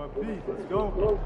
Pete, let's go.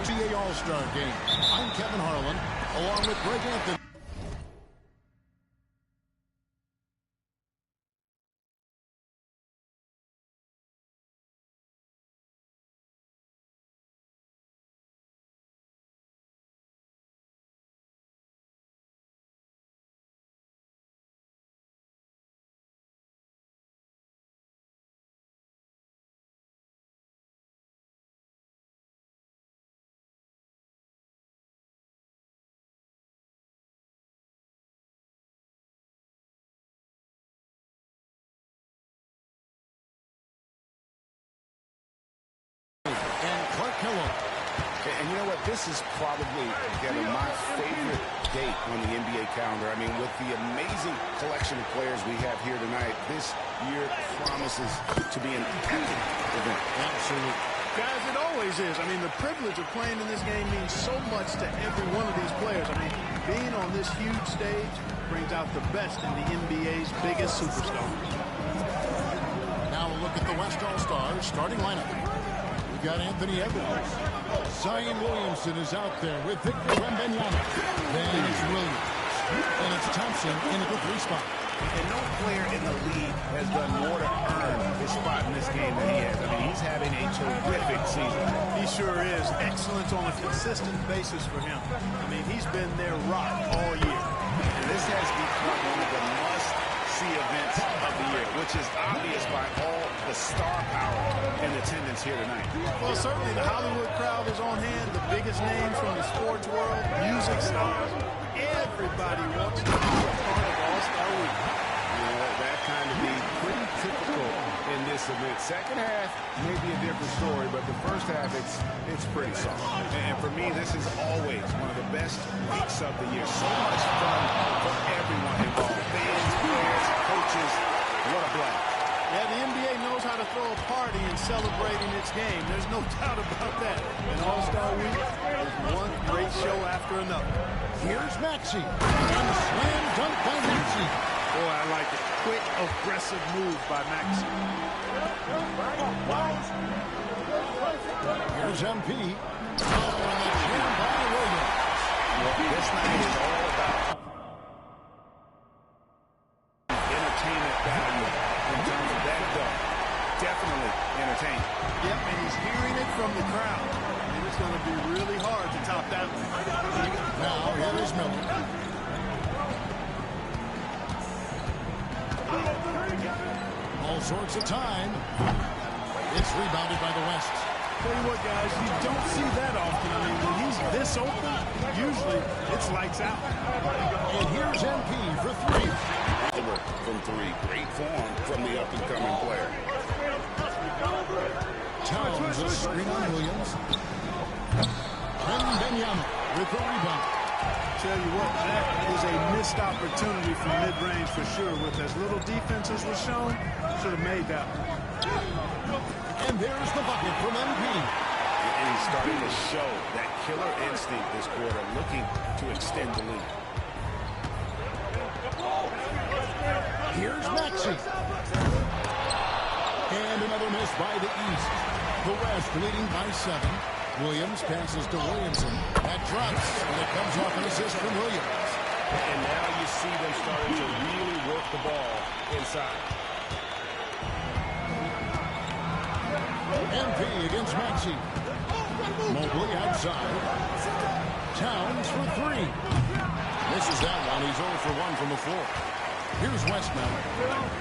NBA All-Star Game. I'm Kevin Harlan, along with Greg Anthony. And you know what? This is probably, Kevin, my favorite date on the NBA calendar. I mean, with the amazing collection of players we have here tonight, this year promises to be an epic event. Absolutely. Guys, it always is. I mean, the privilege of playing in this game means so much to every one of these players. I mean, being on this huge stage brings out the best in the NBA's biggest superstars. Now we'll look at the West All-Stars starting lineup. We've got Anthony Edwards. Zion Williamson is out there with Victor Wembanyama. Then it's Williams. And it's Thompson in at the 3 spot. And no player in the league has done more to earn his spot in this game than he has. I mean, he's having a terrific season. He sure is. Excellence on a consistent basis for him. I mean, he's been their rock all year. And this has become one of the must-see events of the year, which is obvious by all the star power and attendance here tonight. Well, certainly the Hollywood crowd is on hand. The biggest names from the sports world, music stars. Everybody wants to be a part of All-Star Week. That kind of be pretty typical in this event. Second half may be a different story, but the first half, it's pretty soft. And for me, this is always one of the best weeks of the year. So much fun for everyone involved. Fans, players, coaches. What a blast. Yeah, the NBA knows how to throw a party in celebrating its game. There's no doubt about that. And All-Star Week is one great show after another. Here's Maxey. And a slam dunk by Maxey. Boy, I like it. Quick, aggressive move by Maxey. Here's MP. Oh, and a jam by Williams. This night is all about entertainment value in terms of that dunk. Definitely entertaining. Yep, and he's hearing it from the crowd. And it's going to be really hard to top that one. Now, here is Miller. All sorts of time. It's rebounded by the West. Tell you what, guys, you don't see that often. I mean, when he's this open, usually it's lights out. And here's MP for 3. From 3. Great form from the up-and-coming player. Towns a screen on Williams. Wembanyama with the rebound. Tell you what, that is a missed opportunity from mid-range for sure. With as little defense as was shown, should have made that one. And there's the bucket from MP. And he's starting to show that killer instinct this quarter, looking to extend the lead. Here's Maxey. And another miss by the East. The West leading by 7. Williams passes to Williamson. That drops, and it comes off an assist from Williams. And now you see them starting to really work the ball inside. MP against Maxey. Mobley outside. Towns for 3. Misses that one. He's 0 for 1 from the floor. Here's West now.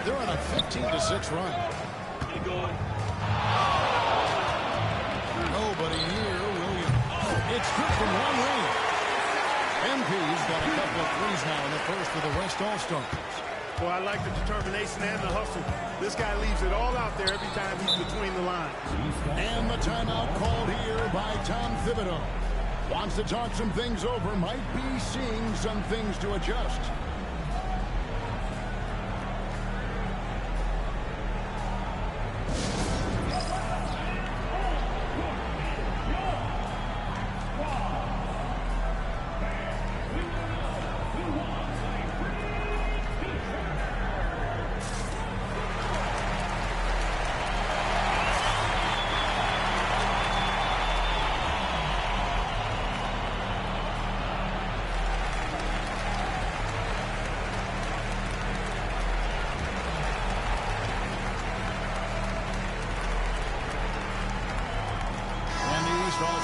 They're on a 15-6 run. Nobody near Williams. It's good from long range. MP's got a couple of threes now in the first for the West All-Stars. Well, I like the determination and the hustle. This guy leaves it all out there every time he's between the lines. And the timeout called here by Tom Thibodeau. Wants to talk some things over. Might be seeing some things to adjust.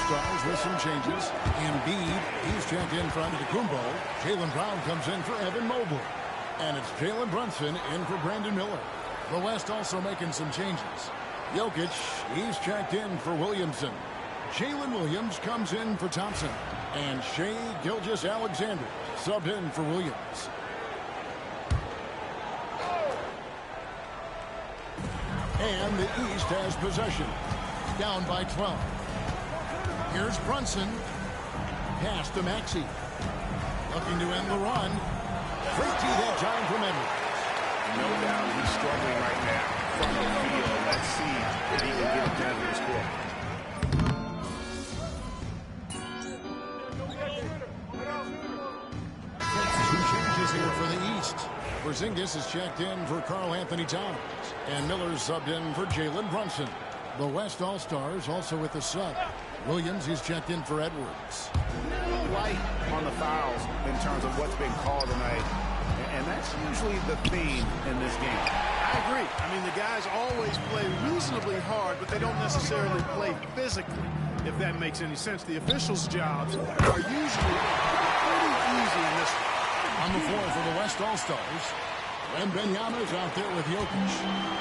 All-Stars with some changes. Embiid, he's checked in for Antetokounmpo. Jaylen Brown comes in for Evan Mobley. And it's Jalen Brunson in for Brandon Miller. The West also making some changes. Jokic, he's checked in for Williamson. Jalen Williams comes in for Thompson. And Shai Gilgeous-Alexander subbed in for Williams. And the East has possession. Down by 12. Here's Brunson. Pass to Maxey. Looking to end the run. Great D that time from Edwards. No doubt he's struggling right now from the field. Let's see if he can get it down to the score. Two changes here for the East. Porzingis is checked in for Karl-Anthony Towns. And Miller's subbed in for Jalen Brunson. The West All-Stars also with the sub. Williams is checked in for Edwards. Light on the fouls in terms of what's been called tonight. And that's usually the theme in this game. I agree. I mean, the guys always play reasonably hard, but they don't necessarily play physically, if that makes any sense. The officials' jobs are usually pretty easy in this one. On the floor for the West All-Stars. Wembanyama is out there with Jokic.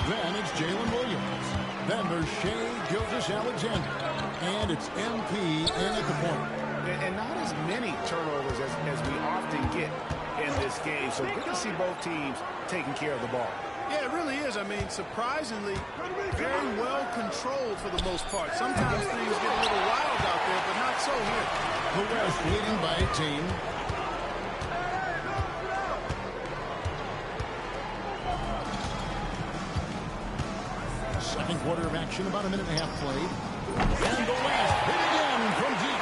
Then it's Jalen Williams. Then there's Shai Gilgeous-Alexander. And it's MP in at the point. And not as many turnovers as we often get in this game. So good to see both teams taking care of the ball. Yeah, it really is. I mean, surprisingly, very well controlled for the most part. Sometimes things get a little wild out there, but not so here. The West leading by 18. Second quarter of action, about a minute and a half played. And the West hit again from deep.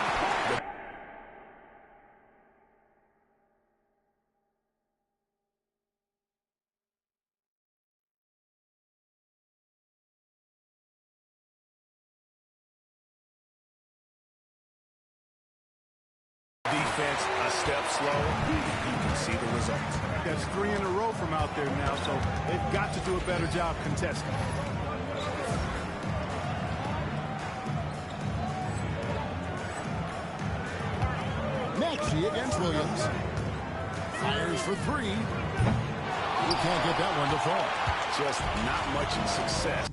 Defense a step slow. You can see the results. That's 3 in a row from out there now, so they've got to do a better job contesting. Maxey against Williams. Fires for 3. You can't get that one to fall. Just not much success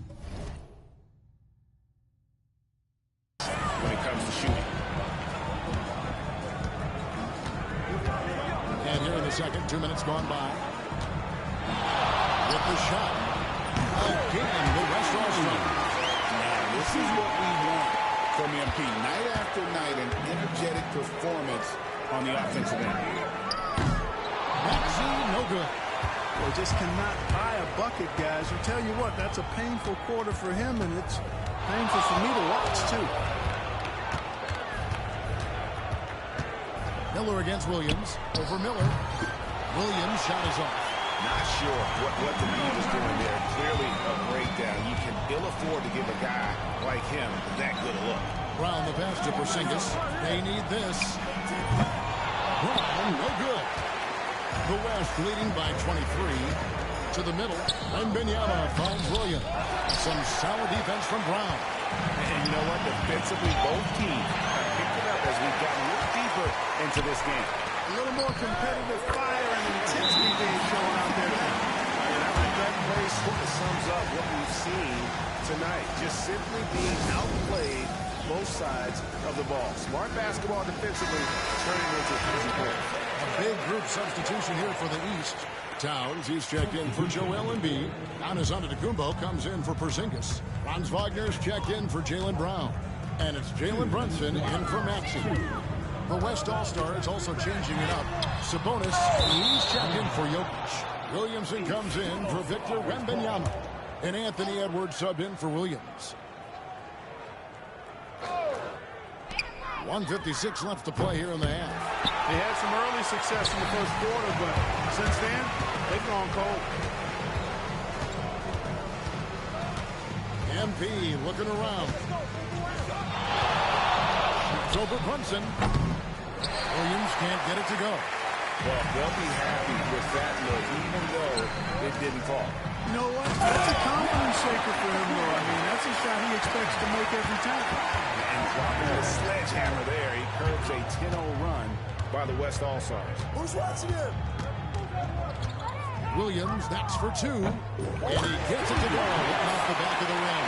when it comes to shooting. And here in the second, 2 minutes gone by. With the shot. Again, the West All-Stars. Now, this is what we want from MP. Night after night, an energetic performance on the offensive end. Maxey, no good. They just cannot buy a bucket, guys. I tell you what, that's a painful quarter for him, and it's painful for me to watch, too. Miller against Williams. Over Miller. Williams' shot is off. Not sure what the lead is doing there. Clearly a breakdown. You can ill afford to give a guy like him that good a look. Brown the pass to Porzingis. They need this. Brown, no good. The West leading by 23. To the middle. Wembanyama finds Williams. Some solid defense from Brown. And you know what? Defensively, both teams have picked it up as we've gotten a little deeper into this game. A little more competitive fire and intensity being shown out there now. And I think that play sort of sums up what we've seen tonight. Just simply being outplayed both sides of the ball. Smart basketball defensively turning into easy points. A big group substitution here for the East. Towns, he's checked in for Joel Embiid. Giannis Antetokounmpo comes in for Porzingis. Franz Wagner's checked in for Jaylen Brown. And it's Jalen Brunson in for Maxey. The West All-Stars also changing it up. Sabonis, he's checked in for Jokic. Williamson comes in for Victor Wembanyama. And Anthony Edwards subbed in for Williams. 1:56 left to play here in the half. They had some early success in the first quarter, but since then, they've gone cold. MP looking around. It's over Brunson. Williams can't get it to go. Well, they'll be happy with that look, even though it didn't fall. You know what? That's a confidence shaker for him, though. I mean, that's a shot he expects to make every time. And Dropping the sledgehammer there. He curbs a 10-0 run by the West All-Stars. Who's watching him? Williams, that's for 2. And he gets it to go off the back of the ring.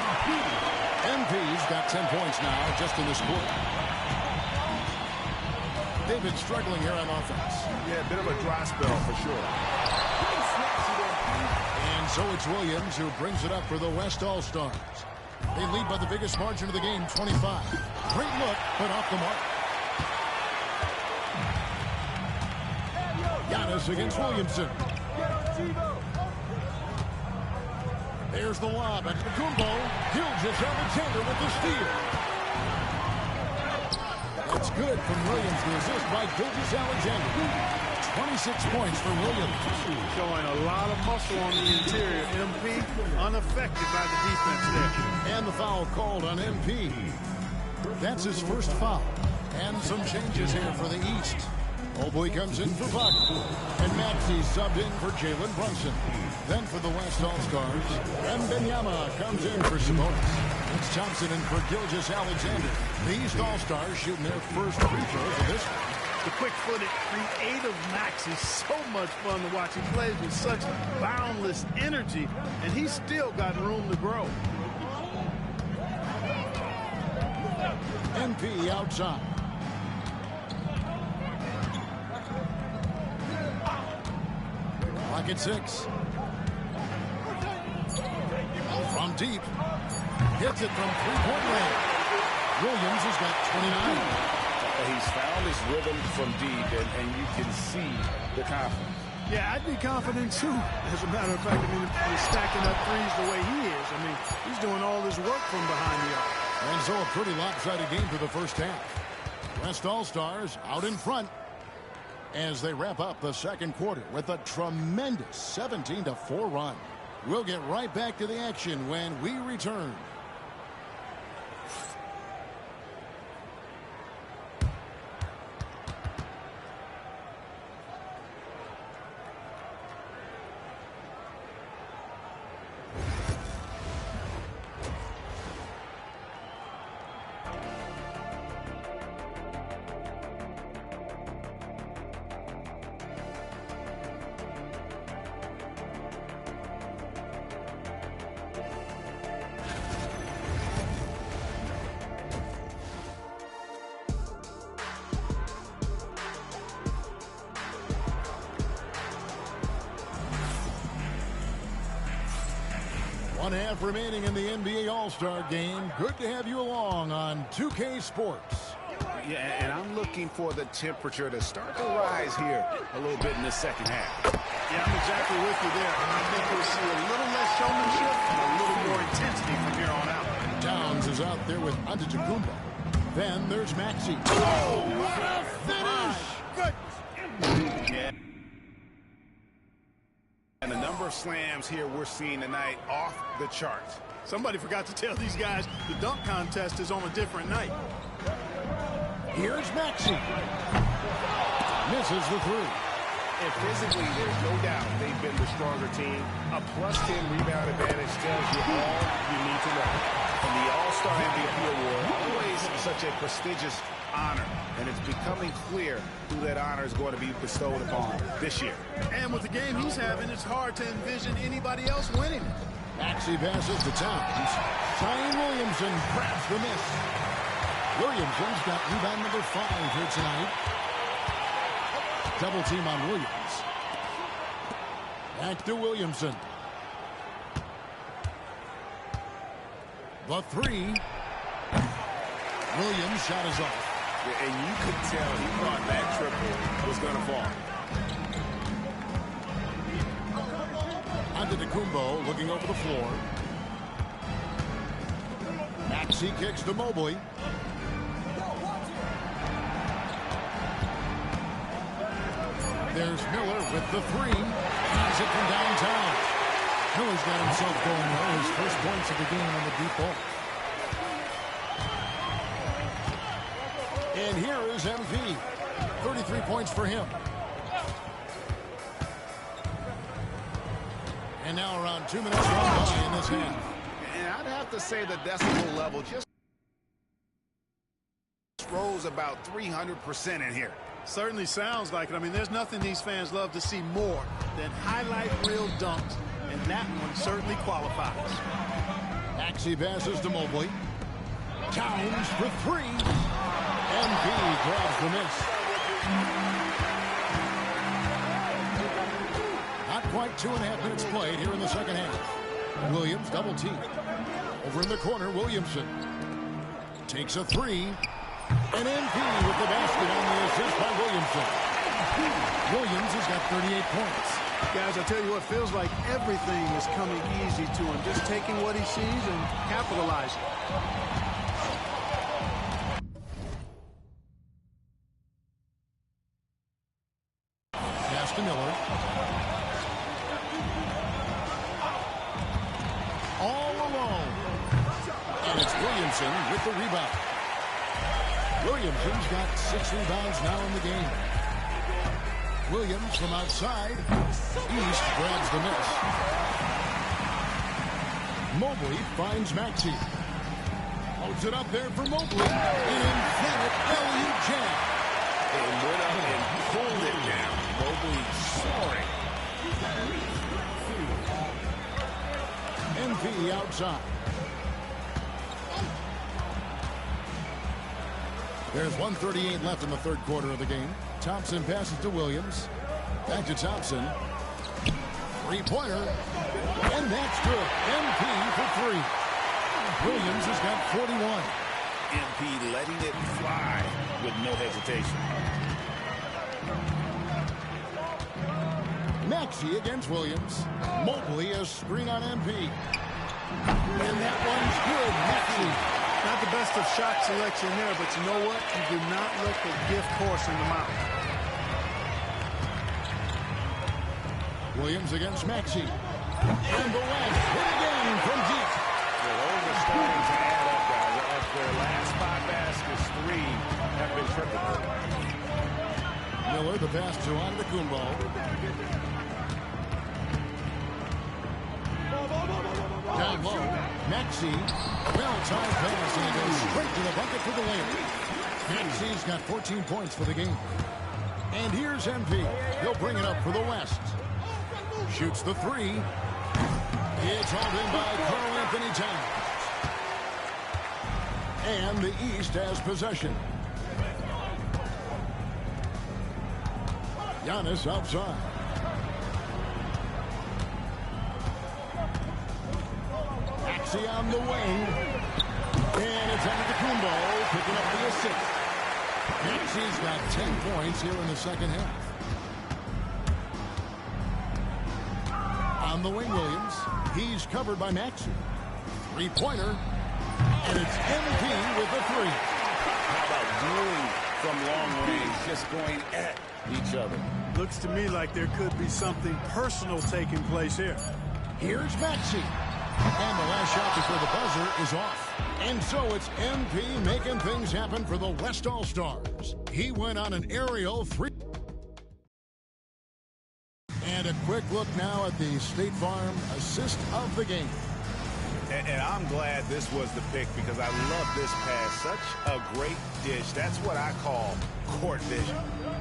MP's got 10 points now just in this quarter. They've been struggling here on offense. Yeah, a bit of a dry spell for sure. And so it's Williams who brings it up for the West All-Stars. They lead by the biggest margin of the game, 25. Great look, but off the mark. Giannis against Williamson. There's the lob at Kumbo. Gilgeous-Alexander with the steal. That's good from Williams. The assist by Gilgeous-Alexander. 26 points for Williams. Showing a lot of muscle on the interior. MP unaffected by the defense there. And the foul called on MP. That's his first foul. And some changes here for the East. Mobley comes in for Buck. And Maxey subbed in for Jalen Brunson. Then for the West All-Stars, Wembanyama comes in for Sabonis. It's Thompson in for Gilgeous-Alexander. The East All-Stars shooting their first free throws of this one. The quick-footed, creative Max is so much fun to watch. He plays with such boundless energy, and he's still got room to grow. MP outside. Clock at 6. From deep. Hits it from three-point range. Williams has got 29. He's found his rhythm from deep, and you can see the confidence. Yeah, I'd be confident, too. As a matter of fact, I mean, he's stacking up threes the way he is. I mean, he's doing all his work from behind the arc. And so a pretty lopsided game for the first half. West All-Stars out in front as they wrap up the second quarter with a tremendous 17-4 run. We'll get right back to the action when we return. One half remaining in the NBA All-Star game. Good to have you along on 2K Sports. Yeah, and I'm looking for the temperature to start to rise here a little bit in the second half. Yeah, I'm exactly with you there. I think we'll see a little less showmanship and a little more intensity from here on out. Downs is out there with Antetokounmpo. Then there's Maxey. Oh, what a finish! Yeah. And the number of slams here we're seeing tonight off the charts. Somebody forgot to tell these guys the dunk contest is on a different night. Here's Maxey. Misses the three. And physically, there's no doubt they've been the stronger team. A +10 rebound advantage tells you all you need to know. And the All-Star MVP award, always such a prestigious honor. And it's becoming clear who that honor is going to be bestowed upon this year. And with the game he's having, it's hard to envision anybody else winning. Maxey passes to Towns. Zion Williamson grabs the miss. Williamson's got rebound number 5 here tonight. Double team on Williams. Back to Williamson. The three. Williams' shot is off. And you could tell he thought that triple was going to fall. Antetokounmpo looking over the floor. Maxey kicks to Mobley. There's Miller with the three. Has it from downtown. Miller's got himself going well. His first points of the game on the deep ball. And here is MP. 33 points for him. And now around 2 minutes gone by in this half. And I'd have to say the decibel level just throws about 300% in here. Certainly sounds like it. I mean, there's nothing these fans love to see more than highlight reel dunks, and that one certainly qualifies. Maxey passes to Mobley. Towns for three. MP grabs the miss. Not quite 2.5 minutes played here in the second half. Williams double team. Over in the corner, Williamson takes a three. And MP with the basket on the assist by Williamson. Williams has got 38 points. Guys, I tell you what, feels like everything is coming easy to him. Just taking what he sees and capitalizing. Pass to Miller. All alone. And it's Williamson with the rebound. Williamson's got 6 rebounds now in the game. Williams from outside. East grabs the miss. Mobley finds Maxey. Holds it up there for Mobley. An emphatic alley-oop jam. They went up and pulled it down. Mobley soaring. MP outside. There's 1:38 left in the third quarter of the game. Thompson passes to Williams. Back to Thompson. Three-pointer. And that's good. MP for three. Williams has got 41. MP letting it fly with no hesitation. Maxey against Williams. Mobley a screen on MP. And that one's good. Maxey. Not the best of shot selection there, but you know what? You do not let the gift horse in the mouth. Williams against Maxey. And the West hit again from deep. Well, those are starting to add up, guys. Of their last 5 baskets, 3 have been triple. Miller, the pass to Antetokounmpo. Down low. Maxey. Well-timed pass, and he goes straight to the bucket for the layup. Maxey's got 14 points for the game. And here's MP. He'll bring it up for the West. Shoots the three. It's hauled in by Karl-Anthony Towns. And the East has possession. Giannis outside. Maxey on the wing. And it's Antetokounmpo picking up the assist. Maxey's got 10 points here in the second half. On the wing, Williams. He's covered by Maxey. Three-pointer. And it's MP with the three. How about doing from long range, just going at each other? Looks to me like there could be something personal taking place here. Here's Maxey. And the last shot before the buzzer is off. And so it's MP making things happen for the West All-Stars. He went on an aerial three. And a quick look now at the State Farm assist of the game. And I'm glad this was the pick because I love this pass. Such a great dish. That's what I call court vision.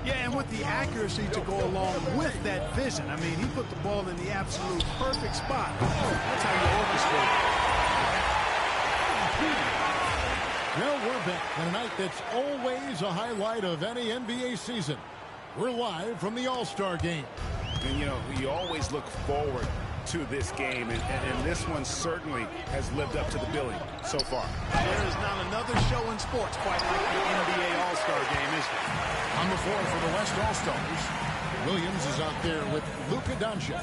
Yeah, and with the accuracy to go along with that vision. I mean, he put the ball in the absolute perfect spot. That's how you orchestrate. Well, we're back on a night that's always a highlight of any NBA season. We're live from the All-Star game. And, you know, you always look forward to this game, and this one certainly has lived up to the billing so far. There is not another show in sports quite like the NBA All-Star game, is there? On the floor for the West All-Stars, Williams is out there with Luka Doncic.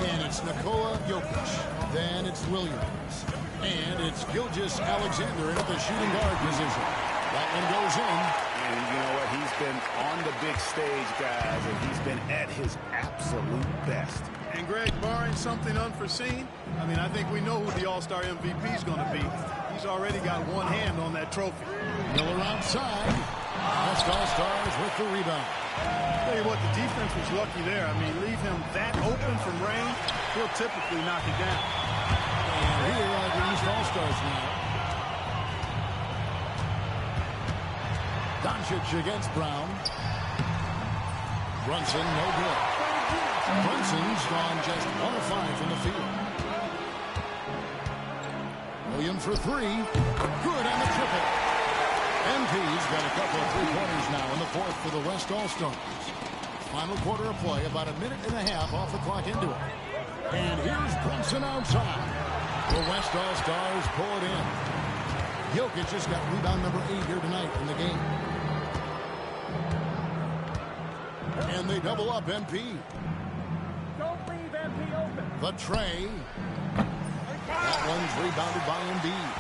And it's Nikola Jokic. Then it's Williams. And it's Gilgeous Alexander in at the shooting guard position. That one goes in. And you know what? He's been on the big stage, guys, and he's been at his absolute best. And, Greg, barring something unforeseen, I mean, I think we know who the All-Star MVP is going to be. He's already got one hand on that trophy. Miller outside. West All-Stars with the rebound. Tell you what, the defense was lucky there. I mean, leave him that open from range, he'll typically knock it down. And here are the East All-Stars now. Doncic against Brown. Brunson, no good. Brunson's gone just 1 of 5 from the field. Williams for 3. Good on the triple. MP's got a couple of three-pointers now in the fourth for the West All-Stars. Final quarter of play, about a minute and a half off the clock into it. And here's Brunson outside. The West All-Stars pull it in. Jokic just got rebound number 8 here tonight in the game. And they double up MP. Don't leave MP open. The tray. That one's rebounded by Embiid.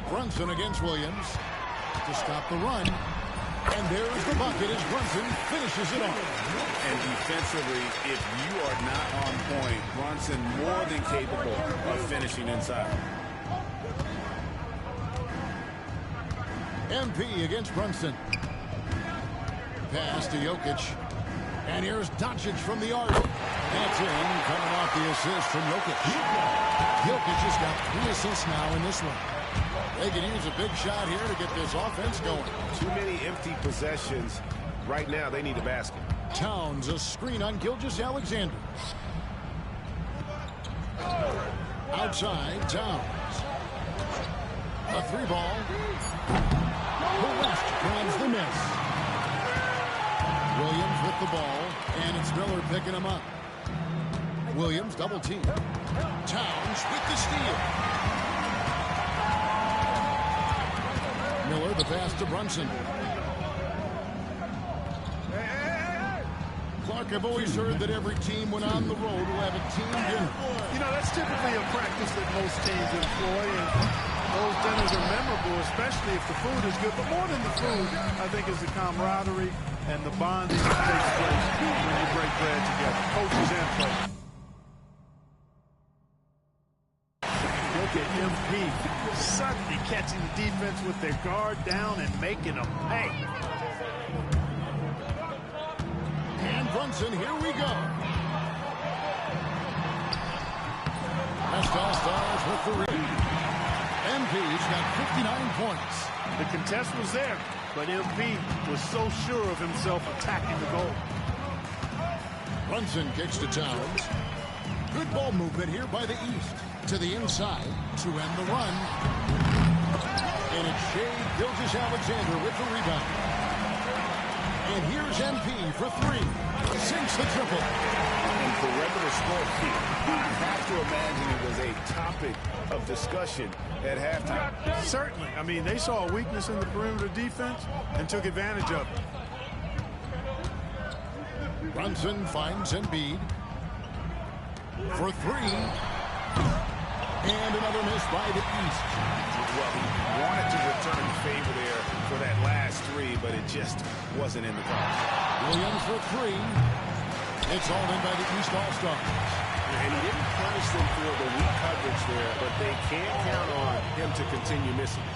Brunson against Williams to stop the run. And there's the bucket as Brunson finishes it off. And defensively, if you are not on point, Brunson more than capable of finishing inside. MP against Brunson. Pass to Jokic. And here's Doncic from the arc. That's in, coming off the assist from Jokic. Jokic has got 3 assists now in this one. They could use a big shot here to get this offense going. Too many empty possessions. Right now, they need a basket. Towns, a screen on Gilgeous-Alexander. Outside, Towns. A 3-ball. The West grabs the miss. Williams with the ball, and it's Miller picking him up. Williams double team. Towns with the steal. Miller the pass to Brunson. Clark, I've always heard that every team when on the road will have a team dinner. You know, that's typically a practice that most teams employ, and those dinners are memorable, especially if the food is good. But more than the food, I think, is the camaraderie and the bonding that takes place when you break bread together, coaches and players. Look at MP suddenly catching the defense with their guard down and making them pay. And Brunson, here we go. West All-Stars with the lead. MP's got 59 points. The contest was there, but MP was so sure of himself attacking the goal. Brunson kicks to Towns. Good ball movement here by the East. To the inside to end the run. And it's Shai Gilgeous-Alexander with the rebound. And here's MP for 3. Sinks the triple. And perimeter scoring, I have to imagine it was a topic of discussion at halftime. Certainly. I mean, they saw a weakness in the perimeter defense and took advantage of it. Brunson finds Embiid for 3. And another miss by the East. Well, he wanted to return favor there for that last 3, but it just wasn't in the cards. Williams for 3. It's all in by the East All-Stars. And he didn't punish them for the weak coverage there, but they can't count on him to continue missing.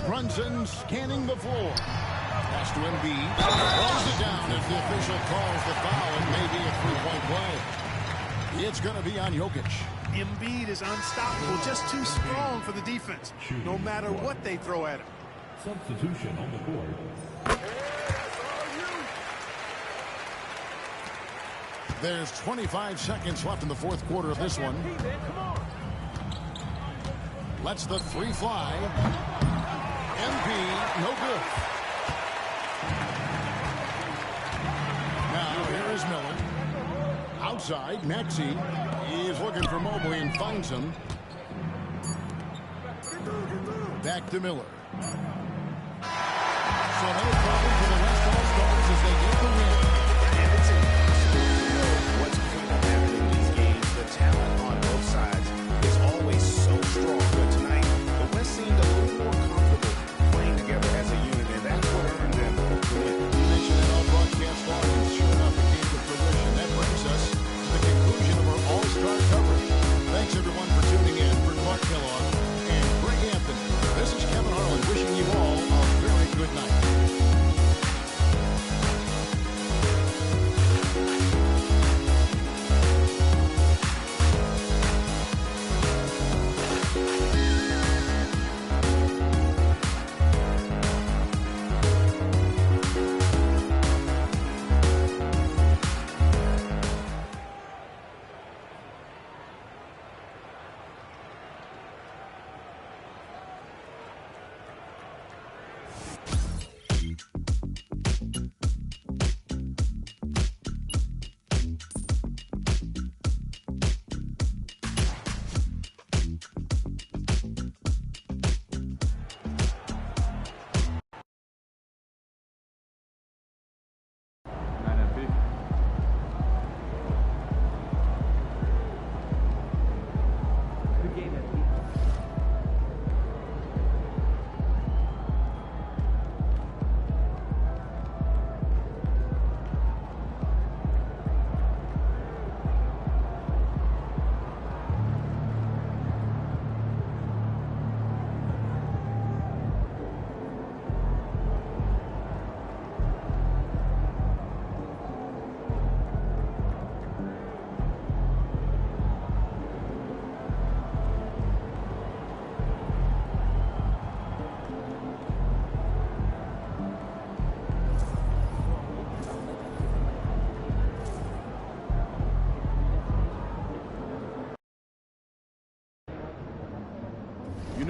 Brunson scanning the floor. Pass to Embiid. Throws it down as the official calls the foul, and maybe a 3-point play. It's going to be on Jokic. Embiid is unstoppable, just too strong for the defense, no matter what they throw at him. Substitution on the board. There's 25 seconds left in the fourth quarter of this one. Lets the 3 fly. MP, no good. Now here is Miller. Outside, Maxey. He is looking for Mobley and finds him. Back to Miller. So no problem for the West All-Stars as they get the win. And it's impossible to know what's going to happen in these games. The talent on both sides is always so strong. But tonight, the West seemed a little more comfortable playing together as a unit, and that's what earned them the win. You mentioned it on broadcast audience. Sure enough, it came to fruition. That brings us to the conclusion of our All-Star coverage. Thanks, everyone, for tuning in. For Clark Kellogg and Greg Anthony, this is Kevin Harlan wishing you all a very good night.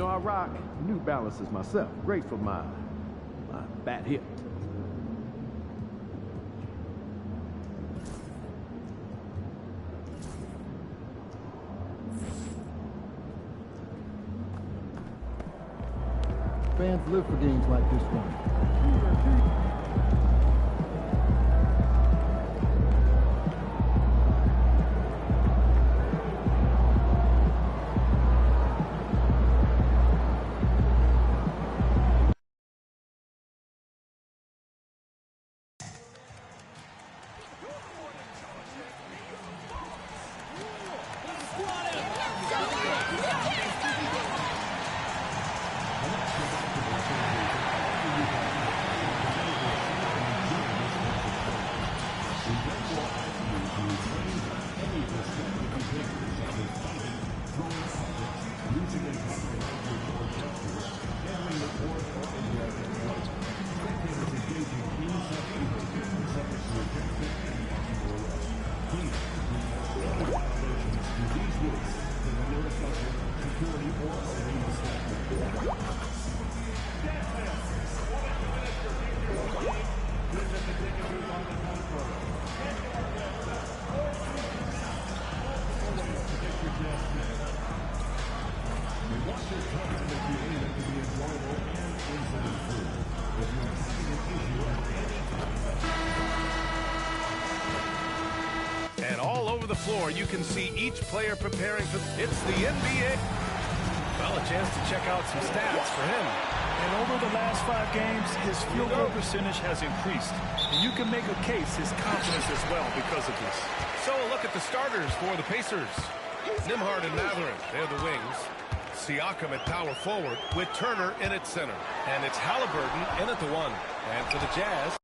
know, I rock New Balances myself. Great for my bad hip. Fans live for games like this one. And all over the floor, you can see each player preparing for... It's the NBA. Well, a chance to check out some stats for him. And over the last 5 games, his field goal percentage has increased. And you can make a case his confidence as well because of this. So a look at the starters for the Pacers. Nembhard and Mathurin, they're the wings. Siakam at power forward with Turner in at center. And it's Halliburton in at the 1. And for the Jazz...